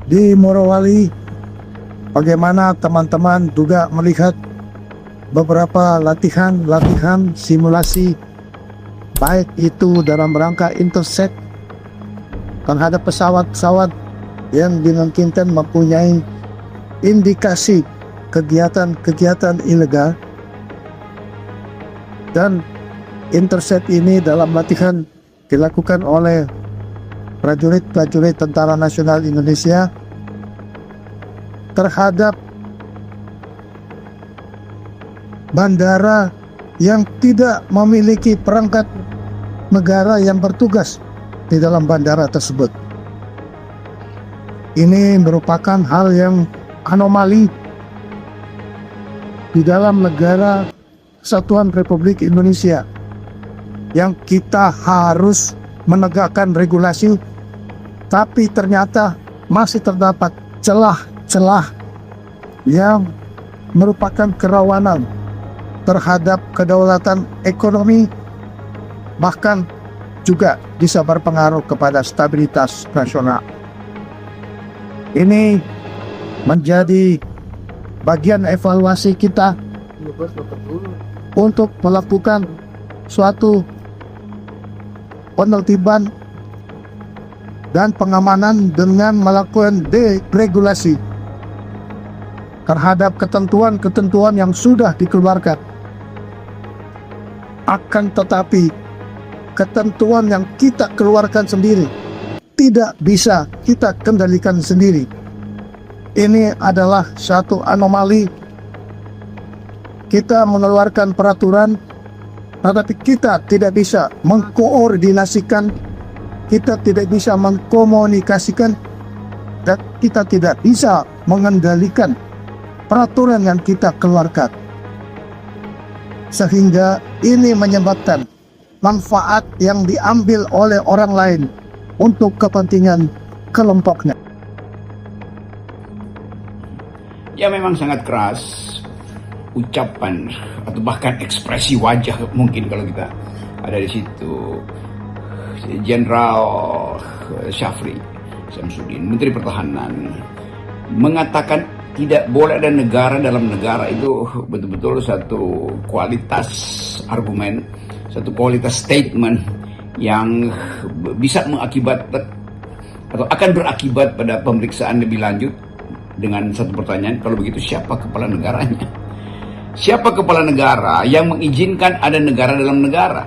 di Morowali, bagaimana teman-teman juga melihat beberapa latihan simulasi, baik itu dalam rangka intercept terhadap pesawat-pesawat yang dimungkinkan mempunyai indikasi kegiatan ilegal, dan intercept ini dalam latihan dilakukan oleh prajurit Tentara Nasional Indonesia terhadap bandara yang tidak memiliki perangkat negara yang bertugas di dalam bandara tersebut. Ini merupakan hal yang anomali di dalam negara Kesatuan Republik Indonesia yang kita harus menegakkan regulasi, tapi ternyata masih terdapat celah-celah yang merupakan kerawanan terhadap kedaulatan ekonomi, bahkan juga bisa berpengaruh kepada stabilitas nasional. Ini menjadi bagian evaluasi kita untuk melakukan suatu penertiban dan pengamanan dengan melakukan deregulasi terhadap ketentuan-ketentuan yang sudah dikeluarkan. Akan tetapi ketentuan yang kita keluarkan sendiri tidak bisa kita kendalikan sendiri. Ini adalah satu anomali. Kita mengeluarkan peraturan, tetapi kita tidak bisa mengkoordinasikan, kita tidak bisa mengkomunikasikan, dan kita tidak bisa mengendalikan peraturan yang kita keluarkan. Sehingga ini menyebabkan manfaat yang diambil oleh orang lain untuk kepentingan kelompoknya. Ya, memang sangat keras ucapan atau bahkan ekspresi wajah mungkin kalau kita ada di situ. Jenderal Syafri Syamsuddin, Menteri Pertahanan, mengatakan tidak boleh ada negara dalam negara. Itu betul-betul satu kualitas argumen, satu kualitas statement yang bisa mengakibatkan atau akan berakibat pada pemeriksaan lebih lanjut dengan satu pertanyaan, kalau begitu siapa kepala negaranya? Siapa kepala negara yang mengizinkan ada negara dalam negara?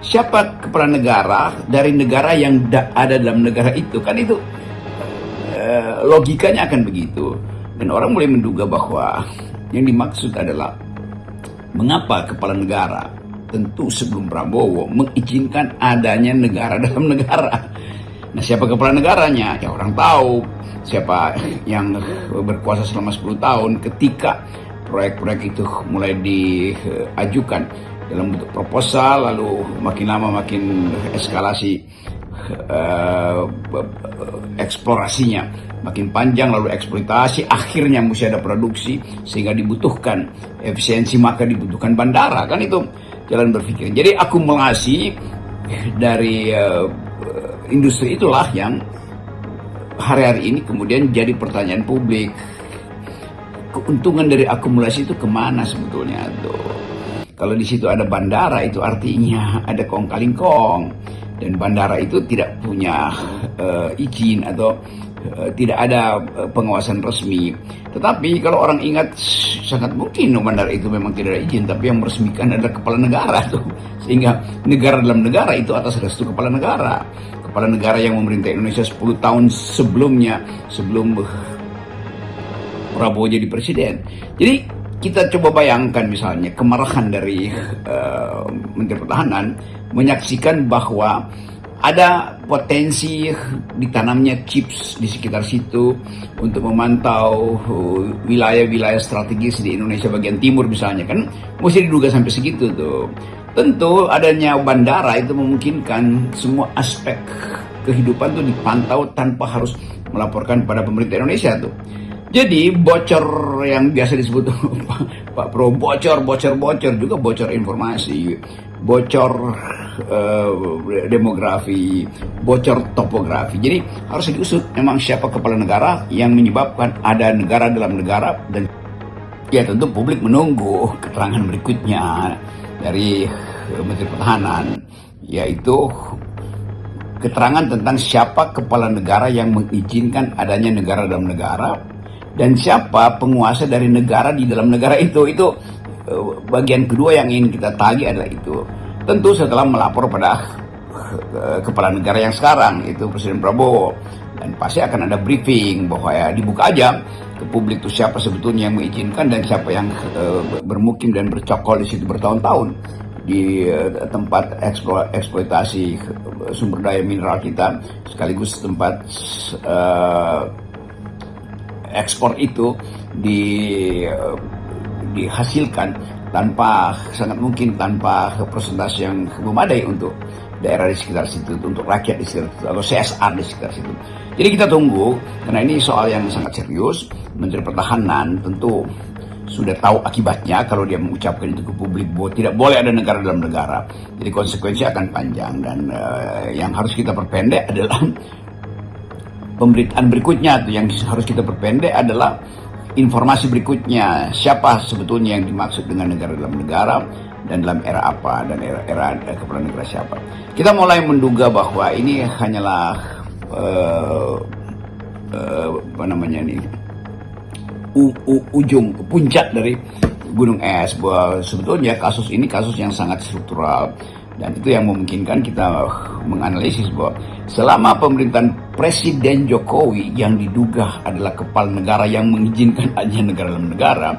Siapa kepala negara dari negara yang ada dalam negara itu? Kan itu logikanya akan begitu. Dan orang mulai menduga bahwa yang dimaksud adalah mengapa kepala negara, tentu sebelum Prabowo, mengizinkan adanya negara dalam negara. Nah, siapa kepala negaranya? Ya orang tahu. Siapa yang berkuasa selama 10 tahun ketika proyek-proyek itu mulai diajukan dalam bentuk proposal, lalu makin lama makin eskalasi eksplorasinya makin panjang, lalu eksploitasi, akhirnya mesti ada produksi sehingga dibutuhkan efisiensi, maka dibutuhkan bandara. Kan itu jalan berpikir. Jadi akumulasi dari industri itulah yang hari-hari ini kemudian jadi pertanyaan publik. Keuntungan dari akumulasi itu kemana sebetulnya tuh? Kalau di situ ada bandara, itu artinya ada kong kali kong, dan bandara itu tidak punya izin atau tidak ada pengawasan resmi. Tetapi kalau orang ingat, sangat mungkin bandara itu memang tidak ada izin, tapi yang meresmikan adalah kepala negara tuh. Sehingga negara dalam negara itu atas restu kepala negara. Kepala negara yang memerintah Indonesia 10 tahun sebelumnya, sebelum Prabowo jadi presiden. Jadi kita coba bayangkan misalnya kemarahan dari Menteri Pertahanan menyaksikan bahwa ada potensi ditanamnya chips di sekitar situ untuk memantau wilayah-wilayah strategis di Indonesia bagian timur misalnya. Kan mesti diduga sampai segitu tuh. Tentu adanya bandara itu memungkinkan semua aspek kehidupan tuh dipantau tanpa harus melaporkan pada pemerintah Indonesia tuh. Jadi bocor yang biasa disebut Pak Pro, bocor juga bocor informasi, bocor demografi, bocor topografi. Jadi harus diusut memang siapa kepala negara yang menyebabkan ada negara dalam negara, dan ya tentu publik menunggu keterangan berikutnya dari Menteri Pertahanan, yaitu keterangan tentang siapa kepala negara yang mengizinkan adanya negara dalam negara, dan siapa penguasa dari negara di dalam negara itu. Itu bagian kedua yang ingin kita tagih adalah itu. Tentu setelah melapor pada kepala negara yang sekarang, itu Presiden Prabowo, dan pasti akan ada briefing bahwa ya dibuka aja ke publik itu siapa sebetulnya yang mengizinkan dan siapa yang bermukim dan bercokol di situ bertahun-tahun di tempat eksploitasi sumber daya mineral kita, sekaligus tempat ekspor itu dihasilkan sangat mungkin tanpa presentasi yang memadai untuk daerah di sekitar situ, untuk rakyat di sekitar situ, atau CSR di sekitar situ. Jadi kita tunggu, karena ini soal yang sangat serius. Menteri Pertahanan tentu sudah tahu akibatnya kalau dia mengucapkan itu ke publik bahwa tidak boleh ada negara dalam negara. Jadi konsekuensi akan panjang, dan yang harus kita perpendek adalah pemberitaan berikutnya. Yang harus kita perpendek adalah informasi berikutnya, siapa sebetulnya yang dimaksud dengan negara dalam negara, dan dalam era apa, dan era kepala negara siapa. Kita mulai menduga bahwa ini hanyalah ujung puncak dari gunung es, bahwa sebetulnya kasus ini kasus yang sangat struktural, dan itu yang memungkinkan kita menganalisis bahwa selama pemerintahan Presiden Jokowi yang diduga adalah kepala negara yang mengizinkan aja negara dalam negara,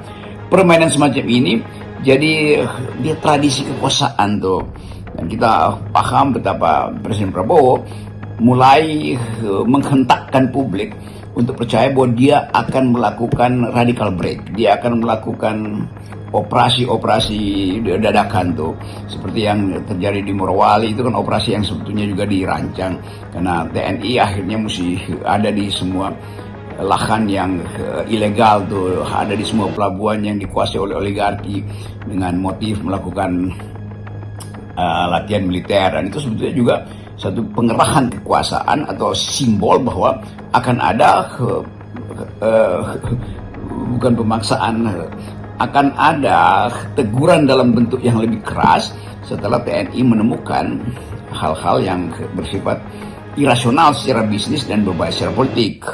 permainan semacam ini jadi dia tradisi kekuasaan tuh. Dan kita paham betapa Presiden Prabowo mulai menghentakkan publik untuk percaya bahwa dia akan melakukan radical break, dia akan melakukan operasi-operasi dadakan tuh, seperti yang terjadi di Morowali. Itu kan operasi yang sebetulnya juga dirancang, karena TNI akhirnya mesti ada di semua lahan yang ilegal tuh, ada di semua pelabuhan yang dikuasai oleh oligarki dengan motif melakukan latihan militer. Dan itu sebetulnya juga satu pengerahan kekuasaan atau simbol bahwa akan ada bukan pemaksaan, akan ada teguran dalam bentuk yang lebih keras setelah TNI menemukan hal-hal yang bersifat irasional secara bisnis dan berbahaya secara politik.